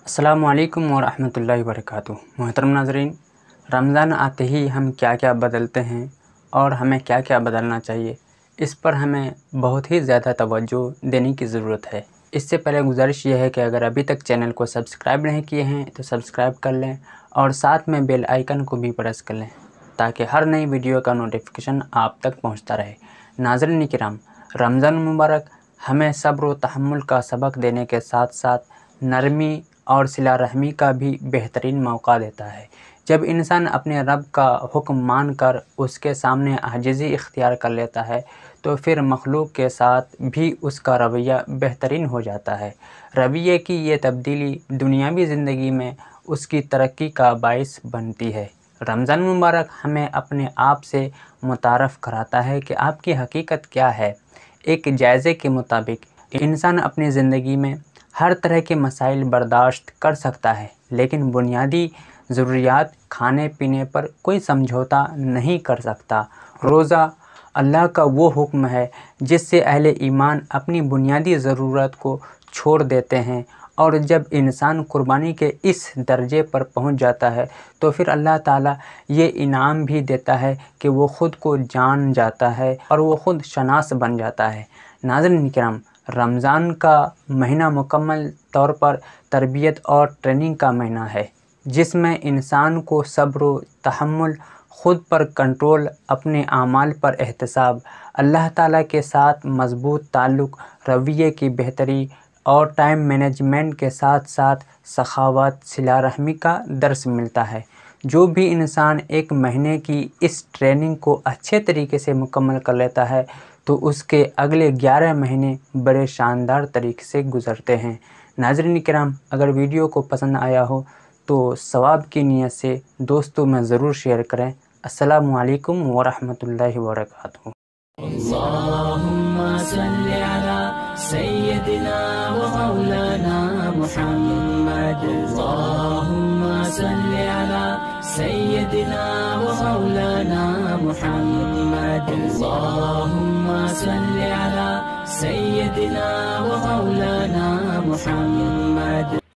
السلام علیکم ورحمۃ اللہ وبرکاتہ۔ محترم ناظرین، رمضان آتے ہی ہم کیا کیا بدلتے ہیں اور ہمیں کیا کیا بدلنا چاہیے، اس پر ہمیں بہت ہی زیادہ توجہ دینے کی ضرورت ہے۔ اس سے پہلے گزارش یہ ہے کہ اگر ابھی تک چینل کو سبسکرائب نہیں کیے ہیں تو سبسکرائب کر لیں اور ساتھ میں بیل آئیکن کو بھی پریس کر لیں تاکہ ہر نئی ویڈیو کا نوٹیفیکیشن آپ تک پہنچتا رہے۔ ناظرین کرام، رمضان مبارک ہمیں صبر و تحمل کا سبق دینے کے ساتھ ساتھ نرمی اور صلہ رحمی کا بھی بہترین موقع دیتا ہے۔ جب انسان اپنے رب کا حکم مان کر اس کے سامنے عاجزی اختیار کر لیتا ہے تو پھر مخلوق کے ساتھ بھی اس کا رویہ بہترین ہو جاتا ہے۔ رویے کی یہ تبدیلی دنیاوی زندگی میں اس کی ترقی کا باعث بنتی ہے۔ رمضان مبارک ہمیں اپنے آپ سے متعارف کراتا ہے کہ آپ کی حقیقت کیا ہے۔ ایک جائزے کے مطابق انسان اپنی زندگی میں ہر طرح کے مسائل برداشت کر سکتا ہے، لیکن بنیادی ضروریات کھانے پینے پر کوئی سمجھوتا نہیں کر سکتا۔ روزہ اللہ کا وہ حکم ہے جس سے اہل ایمان اپنی بنیادی ضرورت کو چھوڑ دیتے ہیں، اور جب انسان قربانی کے اس درجے پر پہنچ جاتا ہے تو پھر اللہ تعالیٰ یہ انعام بھی دیتا ہے کہ وہ خود کو جان جاتا ہے اور وہ خود شناس بن جاتا ہے۔ ناظرین کرام، رمضان کا مہینہ مکمل طور پر تربیت اور ٹریننگ کا مہینہ ہے، جس میں انسان کو صبر و تحمل، خود پر کنٹرول، اپنے اعمال پر احتساب، اللہ تعالیٰ کے ساتھ مضبوط تعلق، رویے کی بہتری اور ٹائم مینجمنٹ کے ساتھ ساتھ سخاوت، صلہ رحمی کا درس ملتا ہے۔ جو بھی انسان ایک مہینے کی اس ٹریننگ کو اچھے طریقے سے مکمل کر لیتا ہے تو اس کے اگلے 11 مہینے بڑے شاندار طریقے سے گزرتے ہیں۔ ناظرین کرام، اگر ویڈیو کو پسند آیا ہو تو ثواب کی نیت سے دوستوں میں ضرور شیئر کریں۔ السلام علیکم ورحمۃ اللہ وبرکاتہ۔ اللهم صل على سيدنا ومولانا محمد، اللهم صل على سيدنا ومولانا محمد، اللهم صل على سيدنا ومولانا محمد۔